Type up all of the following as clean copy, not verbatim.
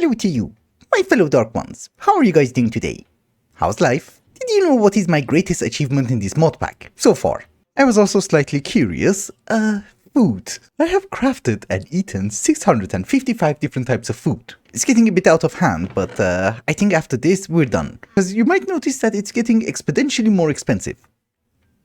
Hello to you, my fellow Dark Ones. How are you guys doing today? How's life? Did you know what is my greatest achievement in this mod pack so far? I was also slightly curious. Food. I have crafted and eaten 655 different types of food. It's getting a bit out of hand, but I think after this we're done. Because you might notice that it's getting exponentially more expensive.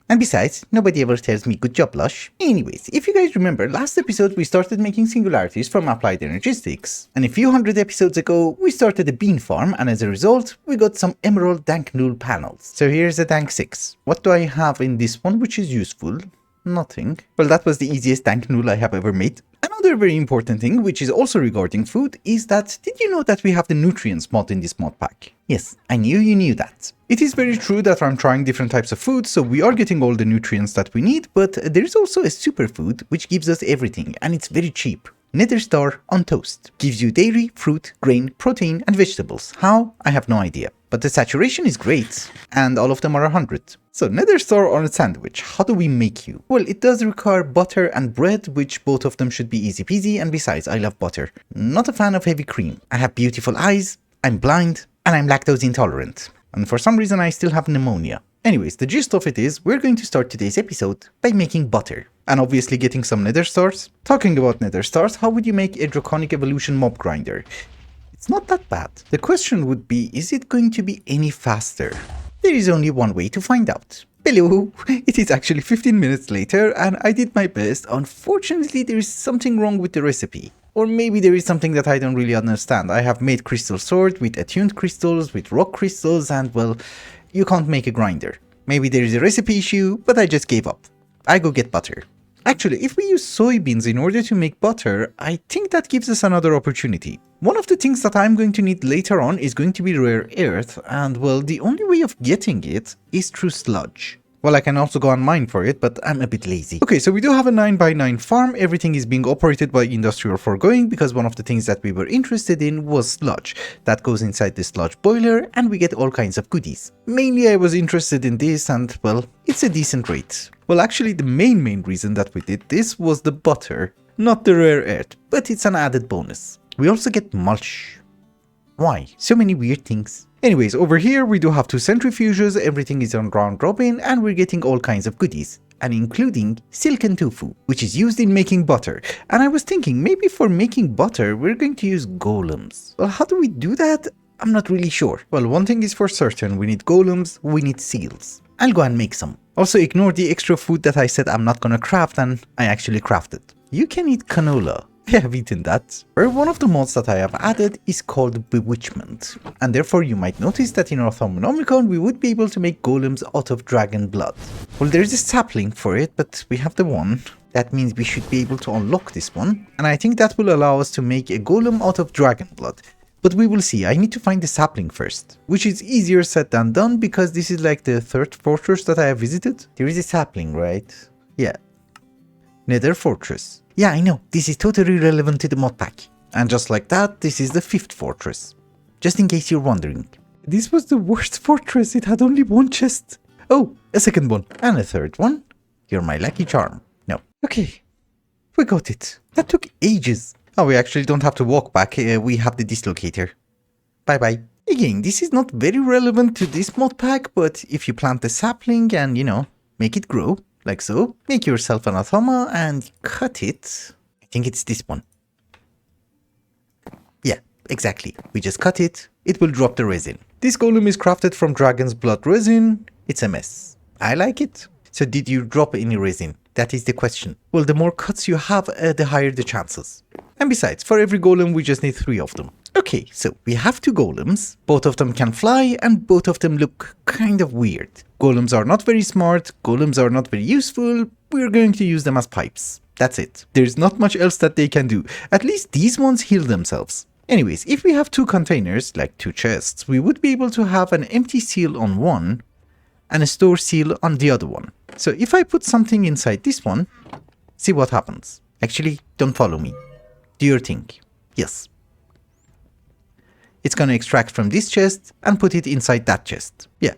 And besides, nobody ever tells me good job, Lash. Anyways, if you guys remember, last episode we started making singularities from applied energistics. And a few hundred episodes ago, we started a bean farm, and as a result, we got some emerald dank null panels. So here's a dank 6. What do I have in this one which is useful? Nothing. Well, that was the easiest dank null I have ever made. Another very important thing, which is also regarding food, is that did you know that we have the nutrients mod in this mod pack? Yes, I knew you knew that. It is very true that I'm trying different types of food, so we are getting all the nutrients that we need, but there is also a superfood which gives us everything, and it's very cheap. Nether Star on toast. Gives you dairy, fruit, grain, protein, and vegetables. How? I have no idea. But the saturation is great, and all of them are 100. So Nether Star on a sandwich, how do we make you? Well, it does require butter and bread, which both of them should be easy peasy, and besides, I love butter. Not a fan of heavy cream. I have beautiful eyes, I'm blind, and I'm lactose intolerant. And for some reason I still have pneumonia. Anyways, the gist of it is, we're going to start today's episode by making butter. And obviously getting some nether stars. Talking about nether stars, how would you make a draconic evolution mob grinder? It's not that bad. The question would be, is it going to be any faster? There is only one way to find out. Hello! It is actually 15 minutes later and I did my best. Unfortunately, there is something wrong with the recipe. Or maybe there is something that I don't really understand. I have made crystal sword with attuned crystals, with rock crystals, and well, you can't make a grinder. Maybe there is a recipe issue, but I just gave up. I go get butter. Actually, if we use soybeans in order to make butter, I think that gives us another opportunity. One of the things that I'm going to need later on is going to be rare earth, and well, the only way of getting it is through sludge. Well, I can also go and mine for it, but I'm a bit lazy. Okay, so we do have a 9x9 farm. Everything is being operated by industrial foregoing because one of the things that we were interested in was sludge. That goes inside the sludge boiler and we get all kinds of goodies. Mainly I was interested in this and, well, it's a decent rate. Well, actually the main reason that we did this was the butter, not the rare earth, but it's an added bonus. We also get mulch. Why? So many weird things. Anyways, over here we do have 2 centrifuges, everything is on round robin, and we're getting all kinds of goodies, and including silken tofu, which is used in making butter. And I was thinking, maybe for making butter, we're going to use golems. Well, how do we do that? I'm not really sure. Well, one thing is for certain, we need golems, we need seals. I'll go and make some. Also ignore the extra food that I said I'm not gonna craft, and I actually crafted. You can eat canola. I have eaten that. Where one of the mods that I have added is called Bewitchment, and therefore you might notice that in our Thaumonomicon we would be able to make golems out of dragon blood. Well, there is a sapling for it, but we have the one. That means we should be able to unlock this one, and I think that will allow us to make a golem out of dragon blood. But we will see. I need to find the sapling first, which is easier said than done because this is like the 3rd fortress that I have visited. There is a sapling, right? Yeah. Nether fortress. Yeah, I know, this is totally relevant to the mod pack. And just like that, this is the 5th fortress. Just in case you're wondering. This was the worst fortress, it had only 1 chest. Oh, a 2nd one. And a 3rd one. You're my lucky charm. No. Okay, we got it. That took ages. Oh, we actually don't have to walk back, we have the dislocator. Bye bye. Again, this is not very relevant to this mod pack, but if you plant the sapling and, you know, make it grow. Like so, make yourself an athoma and cut it. I think it's this one. Yeah, exactly. We just cut it, it will drop the resin. This golem is crafted from dragon's blood resin. It's a mess. I like it. So did you drop any resin? That is the question. Well, the more cuts you have, the higher the chances. And besides, for every golem we just need 3 of them. Okay, so we have 2 golems, both of them can fly, and both of them look kind of weird. Golems are not very smart, golems are not very useful, we're going to use them as pipes. That's it. There's not much else that they can do. At least these ones heal themselves. Anyways, if we have 2 containers, like 2 chests, we would be able to have an empty seal on one, and a store seal on the other one. So if I put something inside this one, see what happens. Actually, don't follow me. Do your thing. Yes. It's gonna extract from this chest and put it inside that chest. Yeah,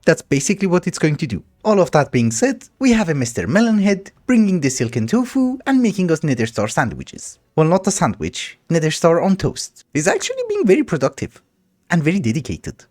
that's basically what it's going to do. All of that being said, we have a Mr. Melonhead bringing the silken tofu and making us nether star sandwiches. Well, not a sandwich. Nether star on toast. He's actually being very productive. And very dedicated.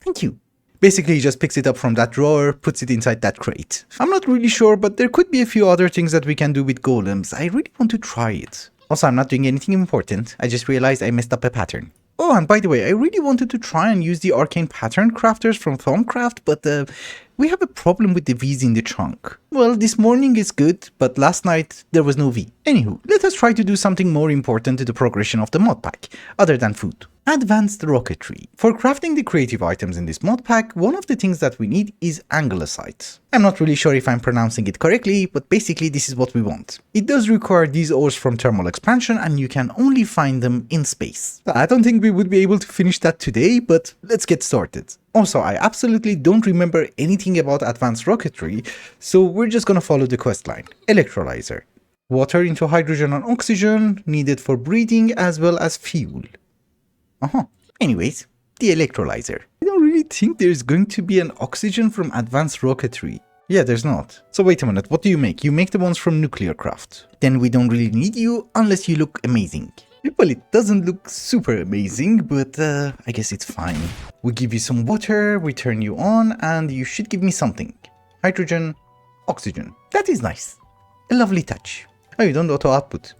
Thank you. Basically, he just picks it up from that drawer, puts it inside that crate. I'm not really sure, but there could be a few other things that we can do with golems. I really want to try it. Also, I'm not doing anything important. I just realized I messed up a pattern. Oh, and by the way, I really wanted to try and use the arcane pattern crafters from Thumbcraft, but we have a problem with the V's in the chunk. Well, this morning is good, but last night there was no V. Anywho, let us try to do something more important to the progression of the mod pack, other than food. Advanced rocketry. For crafting the creative items in this mod pack, one of the things that we need is anglosite. I'm not really sure if I'm pronouncing it correctly, but basically this is what we want. It does require these ores from thermal expansion and you can only find them in space. I don't think we would be able to finish that today, but let's get started. Also, I absolutely don't remember anything about advanced rocketry, so we're just gonna follow the quest line. Electrolyzer. Water into hydrogen and oxygen, needed for breathing as well as fuel. Anyways, the electrolyzer. I don't really think there's going to be an oxygen from advanced rocketry. Yeah, there's not. So wait a minute, what do you make? You make the ones from nuclear craft. Then we don't really need you unless you look amazing. Well, it doesn't look super amazing, but I guess it's fine. We give you some water, we turn you on, and you should give me something. Hydrogen, oxygen. That is nice. A lovely touch. Oh, you don't auto output.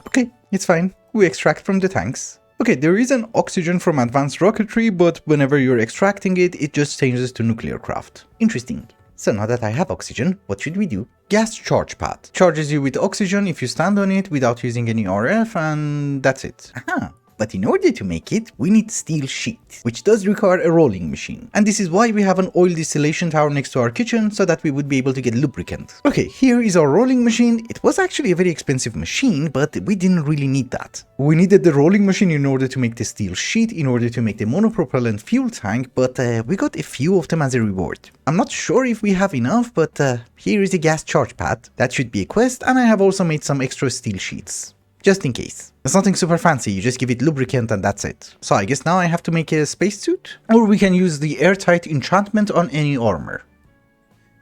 Okay, it's fine. We extract from the tanks. Okay, there is an oxygen from advanced rocketry, but whenever you're extracting it, it just changes to nuclear craft. Interesting. So now that I have oxygen, what should we do? Gas charge pad. Charges you with oxygen if you stand on it without using any RF, and that's it. Aha. But in order to make it, we need steel sheet, which does require a rolling machine. And this is why we have an oil distillation tower next to our kitchen, so that we would be able to get lubricant. Okay, here is our rolling machine. It was actually a very expensive machine, but we didn't really need that. We needed the rolling machine in order to make the steel sheet, in order to make the monopropellant fuel tank, but we got a few of them as a reward. I'm not sure if we have enough, but here is a gas charge pad. That should be a quest, and I have also made some extra steel sheets. Just in case. It's nothing super fancy, you just give it lubricant and that's it. So I guess now I have to make a spacesuit? Or we can use the airtight enchantment on any armor.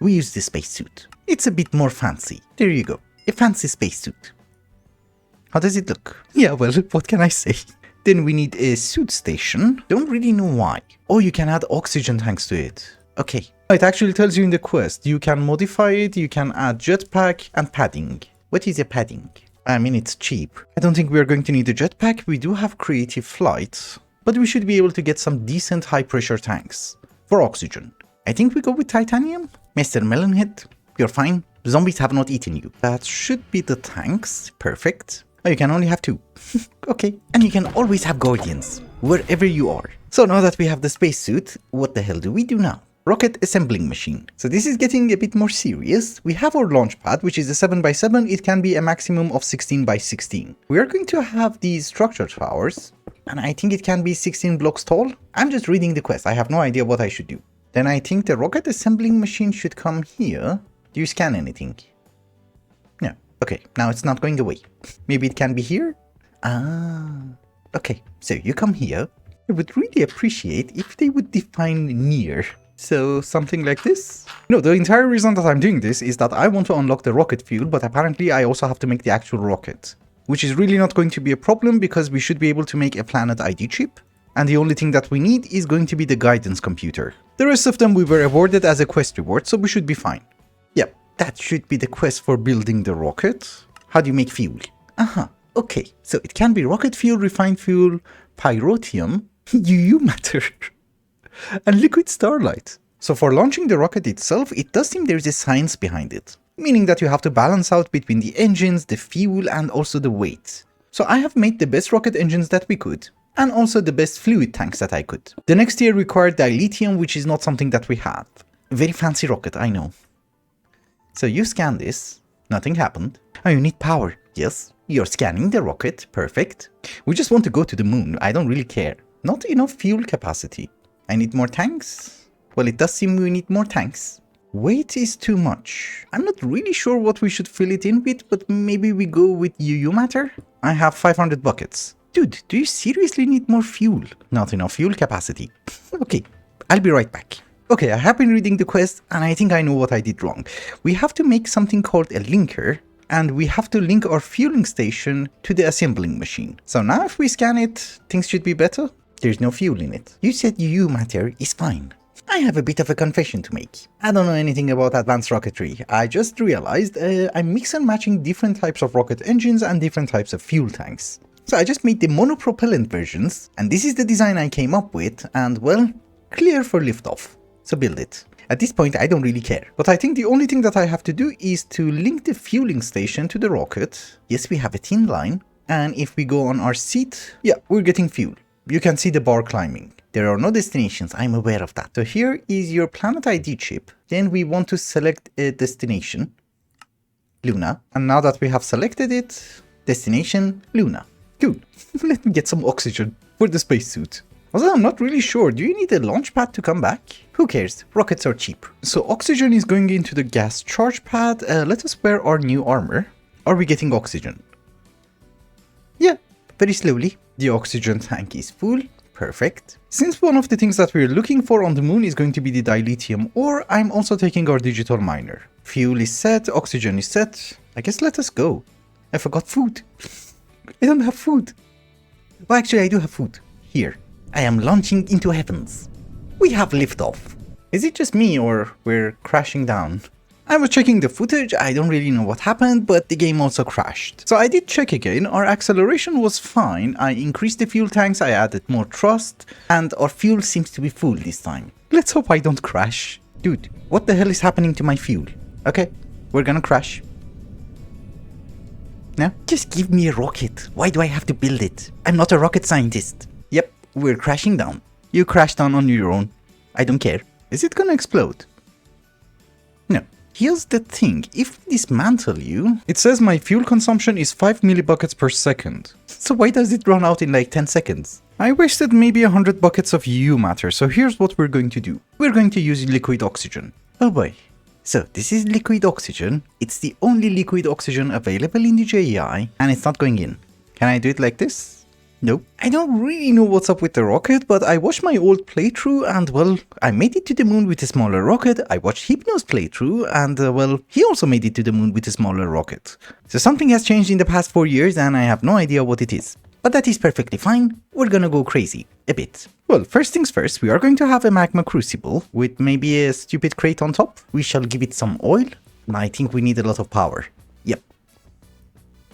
We use the spacesuit. It's a bit more fancy. There you go. A fancy spacesuit. How does it look? Yeah, well, what can I say? Then we need a suit station. Don't really know why. Oh, you can add oxygen tanks to it. Okay. It actually tells you in the quest. You can modify it, you can add jetpack and padding. What is a padding? I mean, it's cheap. I don't think we're going to need a jetpack. We do have creative flight, but we should be able to get some decent high pressure tanks for oxygen. I think we go with titanium. Mr. Melonhead, you're fine. Zombies have not eaten you. That should be the tanks. Perfect. Oh, you can only have 2. Okay. And you can always have guardians, wherever you are. So now that we have the spacesuit, what the hell do we do now? Rocket assembling machine. So this is getting a bit more serious. We have our launch pad, which is a 7x7. It can be a maximum of 16x16. We are going to have these structure towers, and I think it can be 16 blocks tall. I'm just reading the quest. I have no idea what I should do. Then I think the rocket assembling machine should come here. Do you scan anything? No. Okay, now it's not going away. Maybe it can be here? Ah. Okay, so you come here. I would really appreciate if they would define near. So something like this? No, the entire reason that I'm doing this is that I want to unlock the rocket fuel, but apparently I also have to make the actual rocket. Which is really not going to be a problem because we should be able to make a planet ID chip. And the only thing that we need is going to be the guidance computer. The rest of them we were awarded as a quest reward, so we should be fine. Yep, that should be the quest for building the rocket. How do you make fuel? Aha, okay. So it can be rocket fuel, refined fuel, pyrotium, UU matter. And liquid starlight. So for launching the rocket itself, it does seem there is a science behind it. Meaning that you have to balance out between the engines, the fuel, and also the weight. So I have made the best rocket engines that we could, and also the best fluid tanks that I could. The next tier required dilithium, which is not something that we have. Very fancy rocket, I know. So you scan this, nothing happened. Oh, you need power. Yes, you're scanning the rocket, perfect. We just want to go to the moon, I don't really care. Not enough fuel capacity. I need more tanks? Well, it does seem we need more tanks. Weight is too much. I'm not really sure what we should fill it in with, but maybe we go with UU matter? I have 500 buckets. Dude, do you seriously need more fuel? Not enough fuel capacity. Okay, I'll be right back. Okay, I have been reading the quest and I think I know what I did wrong. We have to make something called a linker, and we have to link our fueling station to the assembling machine. So now if we scan it, things should be better. There's no fuel in it. You said UU matter is fine. I have a bit of a confession to make. I don't know anything about advanced rocketry. I just realized I'm mix and matching different types of rocket engines and different types of fuel tanks. So I just made the monopropellant versions, and this is the design I came up with, and well, clear for liftoff. So build it. At this point I don't really care, but I think the only thing that I have to do is to link the fueling station to the rocket. Yes, we have a thin line, and if we go on our seat, yeah, we're getting fuel. You can see the bar climbing. There are no destinations, I'm aware of that. So here is your planet ID chip. Then we want to select a destination, Luna. And now that we have selected it, destination, Luna. Cool. Let me get some oxygen for the spacesuit. Although I'm not really sure, do you need a launch pad to come back? Who cares, rockets are cheap. So oxygen is going into the gas charge pad. Let us wear our new armor. Are we getting oxygen? Yeah, very slowly. The oxygen tank is full. Perfect. Since one of the things that we're looking for on the moon is going to be the dilithium ore, I'm also taking our digital miner. Fuel is set, oxygen is set. I guess let us go. I forgot food. I don't have food. Well, actually I do have food. Here. I am launching into heavens. We have liftoff. Is it just me or we're crashing down? I was checking the footage, I don't really know what happened, but the game also crashed. So I did check again, our acceleration was fine, I increased the fuel tanks, I added more thrust, and our fuel seems to be full this time. Let's hope I don't crash. Dude, what the hell is happening to my fuel? Okay, we're gonna crash. No? Just give me a rocket. Why do I have to build it? I'm not a rocket scientist. Yep, we're crashing down. You crashed down on your own. I don't care. Is it gonna explode? No. Here's the thing, if we dismantle you, it says my fuel consumption is 5 millibuckets per second. So why does it run out in like 10 seconds? I wasted maybe 100 buckets of UU matter, so here's what we're going to do. We're going to use liquid oxygen. Oh boy. So this is liquid oxygen. It's the only liquid oxygen available in the JEI, and it's not going in. Can I do it like this? Nope. I don't really know what's up with the rocket, but I watched my old playthrough and well, I made it to the moon with a smaller rocket. I watched Hypno's playthrough and well, he also made it to the moon with a smaller rocket. So something has changed in the past 4 years and I have no idea what it is. But that is perfectly fine. We're gonna go crazy. A bit. Well, first things first, we are going to have a magma crucible with maybe a stupid crate on top. We shall give it some oil. And I think we need a lot of power. Yep.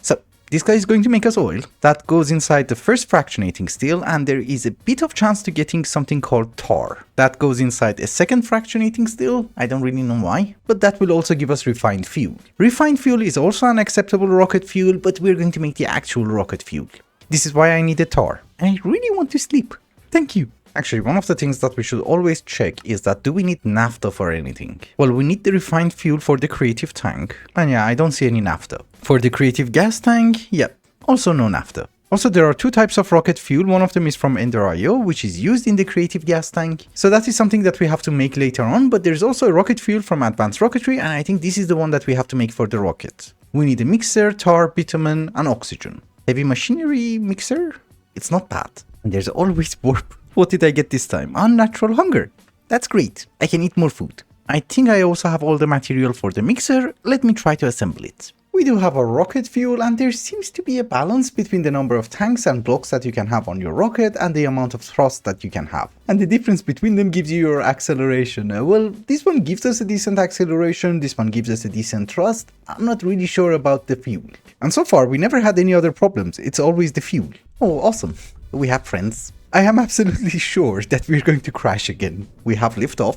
So, this guy is going to make us oil. That goes inside the first fractionating steel, and there is a bit of chance to getting something called tar. That goes inside a second fractionating steel. I don't really know why, but that will also give us refined fuel. Refined fuel is also an acceptable rocket fuel, but we're going to make the actual rocket fuel. This is why I need a tar, and I really want to sleep. Thank you. Actually, one of the things that we should always check is that do we need naphtha for anything? Well, we need the refined fuel for the creative tank. And yeah, I don't see any naphtha. For the creative gas tank, yeah, also no naphtha. Also, there are two types of rocket fuel. One of them is from Ender.io, which is used in the creative gas tank. So that is something that we have to make later on, but there's also a rocket fuel from Advanced Rocketry, and I think this is the one that we have to make for the rocket. We need a mixer, tar, bitumen, and oxygen. Heavy machinery mixer? It's not bad. And there's always warp. What did I get this time? Unnatural hunger. That's great. I can eat more food. I think I also have all the material for the mixer. Let me try to assemble it. We do have a rocket fuel and there seems to be a balance between the number of tanks and blocks that you can have on your rocket and the amount of thrust that you can have. And the difference between them gives you your acceleration. Well, this one gives us a decent acceleration, this one gives us a decent thrust. I'm not really sure about the fuel. And so far we never had any other problems, it's always the fuel. Oh, awesome. We have friends. I am absolutely sure that we're going to crash again. We have liftoff.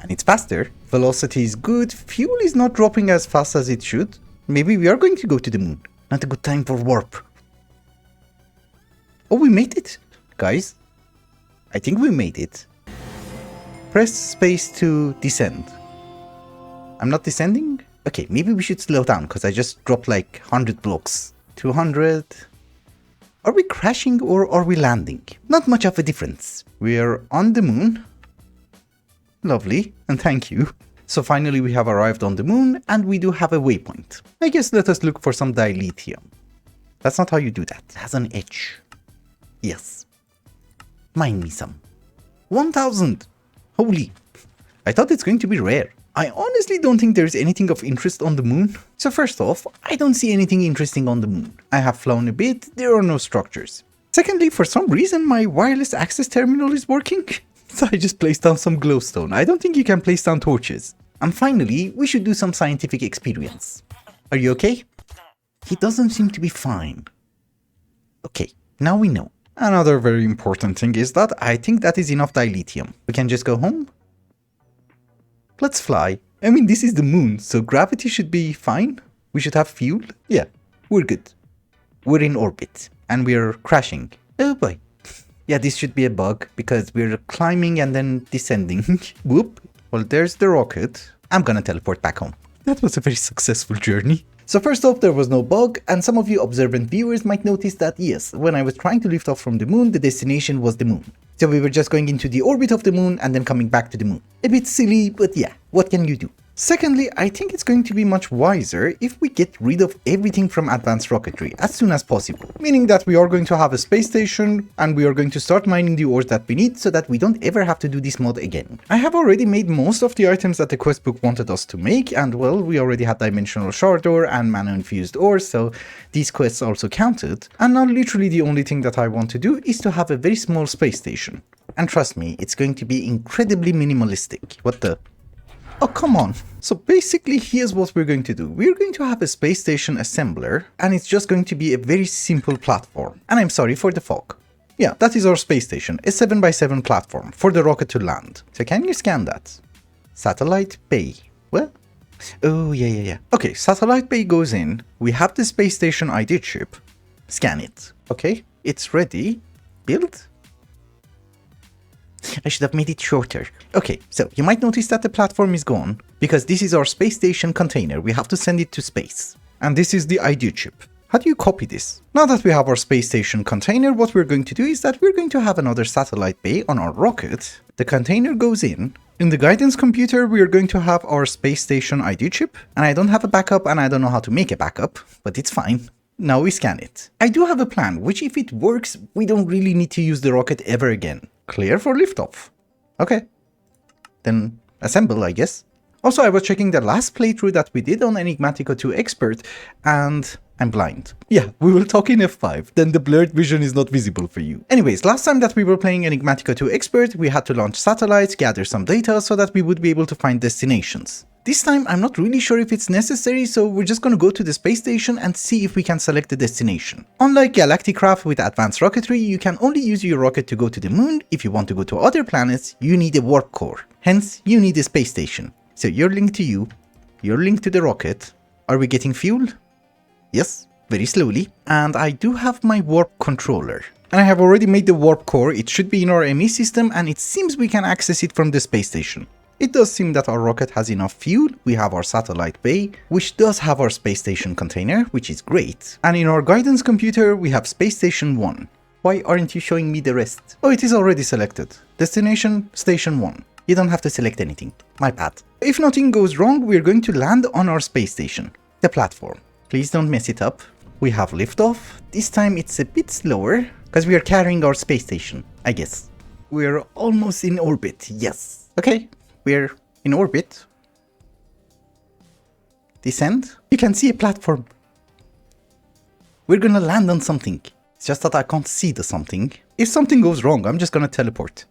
And it's faster. Velocity is good. Fuel is not dropping as fast as it should. Maybe we are going to go to the moon. Not a good time for warp. Oh, we made it. Guys, I think we made it. Press space to descend. I'm not descending? Okay, maybe we should slow down because I just dropped like 100 blocks. 200. Are we crashing or are we landing? Not much of a difference. We are on the moon. Lovely, and thank you. So finally we have arrived on the moon and we do have a waypoint. I guess let us look for some dilithium. That's not how you do that. It has an edge. Yes. Mine me some. 1000! Holy. I thought it's going to be rare. I honestly don't think there's anything of interest on the moon. So first off, I don't see anything interesting on the moon. I have flown a bit, there are no structures. Secondly, for some reason my wireless access terminal is working. So I just placed down some glowstone. I don't think you can place down torches. And finally, we should do some scientific experience. Are you okay? He doesn't seem to be fine. Okay, now we know. Another very important thing is that I think that is enough dilithium. We can just go home. Let's fly. I mean, this is the moon, so gravity should be fine. We should have fuel. Yeah, we're good. We're in orbit and we're crashing. Oh boy. Yeah, this should be a bug because we're climbing and then descending. Whoop. Well, there's the rocket. I'm gonna teleport back home. That was a very successful journey. So first off, there was no bug, and some of you observant viewers might notice that yes, when I was trying to lift off from the moon, the destination was the moon. So we were just going into the orbit of the moon and then coming back to the moon. A bit silly, but yeah, what can you do? Secondly, I think it's going to be much wiser if we get rid of everything from advanced rocketry as soon as possible. Meaning that we are going to have a space station and we are going to start mining the ores that we need so that we don't ever have to do this mod again. I have already made most of the items that the quest book wanted us to make, and well, we already had dimensional shard ore and mana infused ore, so these quests also counted. And now literally the only thing that I want to do is to have a very small space station. And trust me, it's going to be incredibly minimalistic. What the... Oh, come on. So basically, here's what we're going to do. We're going to have a space station assembler, and it's just going to be a very simple platform. And I'm sorry for the fog. Yeah, that is our space station, a 7x7 platform for the rocket to land. So can you scan that? Satellite bay. Well, oh, yeah. Okay, satellite bay goes in. We have the space station ID chip. Scan it. Okay, it's ready. Build. I should have made it shorter. Okay, so you might notice that the platform is gone because this is our space station container. We have to send it to space. And this is the ID chip. How do you copy this? Now that we have our space station container, what we're going to do is that we're going to have another satellite bay on our rocket. The container goes in. In the guidance computer, we are going to have our space station ID chip. And I don't have a backup and I don't know how to make a backup, but it's fine. Now we scan it. I do have a plan, which if it works, we don't really need to use the rocket ever again. Clear for liftoff. Okay. Then assemble, I guess. Also, I was checking the last playthrough that we did on Enigmatica 2 Expert, and I'm blind. Yeah, we will talk in F5, then the blurred vision is not visible for you. Anyways, last time that we were playing Enigmatica 2 Expert, we had to launch satellites, gather some data so that we would be able to find destinations. This time, I'm not really sure if it's necessary, so we're just gonna go to the space station and see if we can select the destination. Unlike Galactic Craft with advanced rocketry, you can only use your rocket to go to the moon. If you want to go to other planets, you need a warp core. Hence, you need a space station. So you're linked to you, you're linked to the rocket. Are we getting fuel? Yes, very slowly. And I do have my warp controller. And I have already made the warp core. It should be in our ME system, and it seems we can access it from the space station. It does seem that our rocket has enough fuel. We have our satellite bay, which does have our space station container, which is great. And in our guidance computer, we have space station 1. Why aren't you showing me the rest? Oh, it is already selected. Destination, station 1. You don't have to select anything. My bad. If nothing goes wrong, we're going to land on our space station, the platform. Please don't mess it up. We have liftoff. This time it's a bit slower, because we are carrying our space station, I guess. We're almost in orbit, yes. Okay. We're in orbit. Descend. You can see a platform. We're gonna land on something. It's just that I can't see the something. If something goes wrong, I'm just gonna teleport.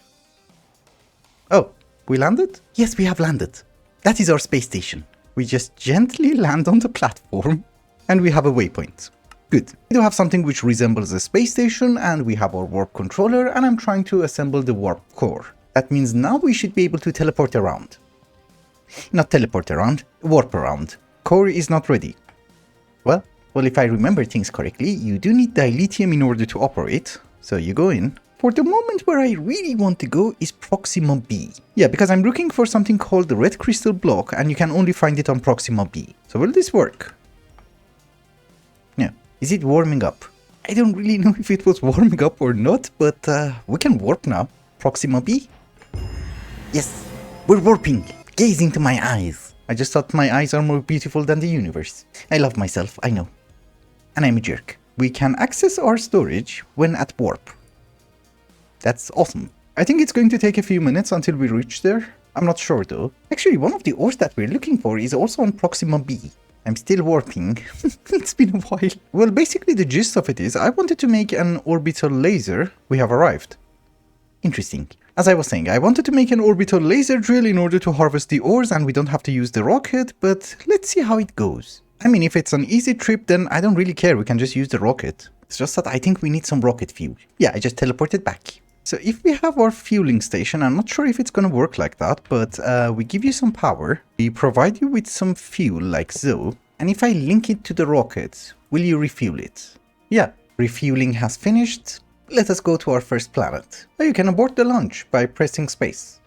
Oh, we landed? Yes, we have landed. That is our space station. We just gently land on the platform and we have a waypoint. Good. We do have something which resembles a space station, and we have our warp controller, and I'm trying to assemble the warp core. That means now we should be able to teleport around. Not teleport around, warp around. Core is not ready. Well, if I remember things correctly, you do need dilithium in order to operate. So you go in. For the moment, where I really want to go is Proxima B. Yeah, because I'm looking for something called the red crystal block, and you can only find it on Proxima B. So will this work? Yeah. Is it warming up? I don't really know if it was warming up or not, but we can warp now. Proxima B? Yes, we're warping. Gaze into my eyes. I just thought my eyes are more beautiful than the universe. I love myself, I know. And I'm a jerk. We can access our storage when at warp. That's awesome. I think it's going to take a few minutes until we reach there. I'm not sure though. Actually, one of the ores that we're looking for is also on Proxima B. I'm still warping. It's been a while. Well, basically the gist of it is I wanted to make an orbital laser. We have arrived. Interesting. As I was saying, I wanted to make an orbital laser drill in order to harvest the ores and we don't have to use the rocket, but let's see how it goes. I mean, if it's an easy trip, then I don't really care. We can just use the rocket. It's just that I think we need some rocket fuel. Yeah, I just teleported back. So if we have our fueling station, I'm not sure if it's gonna work like that, but we give you some power, we provide you with some fuel like so, and if I link it to the rocket, will you refuel it? Yeah, refueling has finished. Let us go to our first planet. You can abort the launch by pressing space.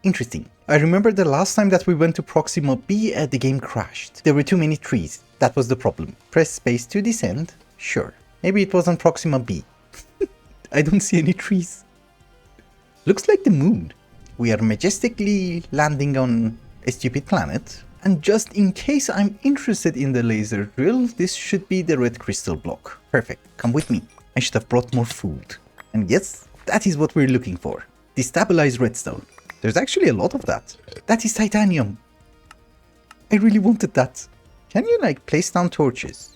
Interesting. I remember the last time that we went to Proxima B, the game crashed. There were too many trees. That was the problem. Press space to descend. Sure. Maybe it was on Proxima B. I don't see any trees. Looks like the moon. We are majestically landing on a stupid planet. And just in case I'm interested in the laser drill, this should be the red crystal block. Perfect. Come with me. I should have brought more food. And yes, that is what we're looking for. Destabilized redstone. There's actually a lot of that. That is titanium. I really wanted that. Can you like place down torches?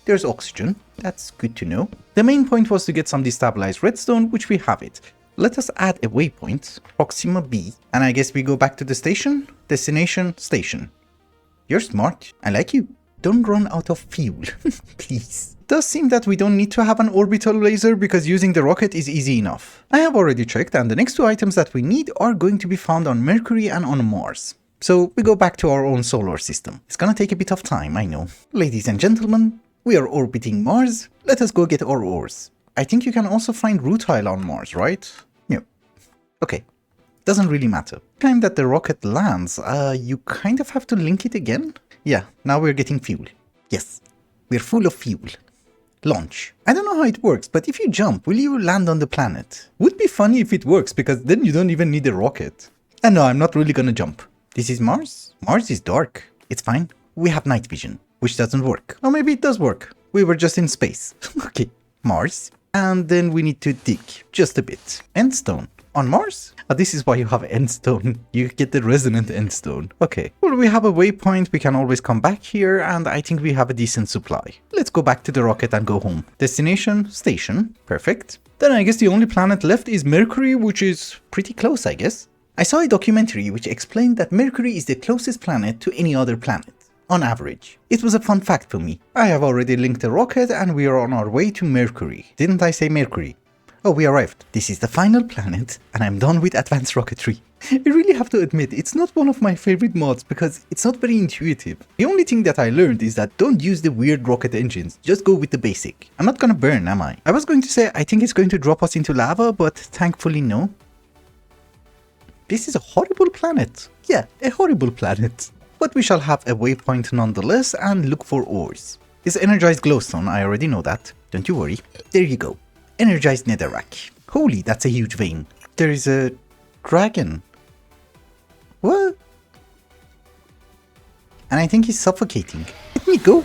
There's oxygen. That's good to know. The main point was to get some destabilized redstone, which we have it. Let us add a waypoint, Proxima B, and I guess we go back to the station. Destination, station. You're smart. I like you. Don't run out of fuel, please. It does seem that we don't need to have an orbital laser because using the rocket is easy enough. I have already checked and the next two items that we need are going to be found on Mercury and on Mars. So we go back to our own solar system. It's gonna take a bit of time, I know. Ladies and gentlemen, we are orbiting Mars. Let us go get our ores. I think you can also find rutile on Mars, right? Yeah. Okay. Doesn't really matter. Time that the rocket lands, you kind of have to link it again? Yeah, now we're getting fuel. Yes, we're full of fuel. Launch. I don't know how it works, but if you jump, will you land on the planet? Would be funny if it works, because then you don't even need a rocket. And no, I'm not really gonna jump. This is Mars? Mars is dark. It's fine. We have night vision, which doesn't work. Or maybe it does work. We were just in space. Okay, Mars. And then we need to dig just a bit. Endstone. On Mars? This is why you have endstone. You get the resonant endstone. Okay. Well, we have a waypoint. We can always come back here. And I think we have a decent supply. Let's go back to the rocket and go home. Destination, station. Perfect. Then I guess the only planet left is Mercury, which is pretty close, I guess. I saw a documentary which explained that Mercury is the closest planet to any other planet. On average. It was a fun fact for me. I have already linked a rocket and we are on our way to Mercury. Didn't I say Mercury? Oh, we arrived. This is the final planet and I'm done with advanced rocketry. I really have to admit, it's not one of my favorite mods because it's not very intuitive. The only thing that I learned is that don't use the weird rocket engines, just go with the basic. I'm not gonna burn, am I? I was going to say I think it's going to drop us into lava, but thankfully no. This is a horrible planet. Yeah, a horrible planet. But we shall have a waypoint nonetheless and look for ores. It's energized glowstone, I already know that. Don't you worry. There you go. Energized netherrack. Holy, that's a huge vein. There is a dragon. What? And I think he's suffocating. Let me go.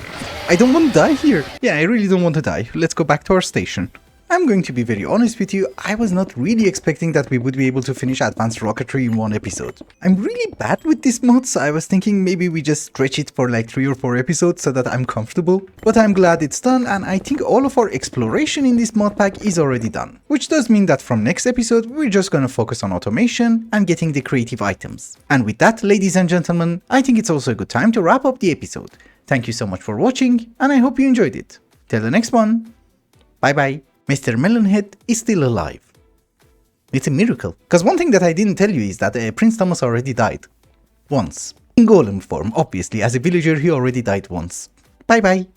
I don't want to die here. Yeah, I really don't want to die. Let's go back to our station. I'm going to be very honest with you, I was not really expecting that we would be able to finish advanced rocketry in one episode. I'm really bad with this mod, so I was thinking maybe we just stretch it for like 3 or 4 episodes so that I'm comfortable. But I'm glad it's done, and I think all of our exploration in this mod pack is already done. Which does mean that from next episode, we're just gonna focus on automation and getting the creative items. And with that, ladies and gentlemen, I think it's also a good time to wrap up the episode. Thank you so much for watching, and I hope you enjoyed it. Till the next one, bye bye. Mr. Melonhead is still alive. It's a miracle. Because one thing that I didn't tell you is that Prince Thomas already died. Once. In Golem form, obviously. As a villager, he already died once. Bye bye.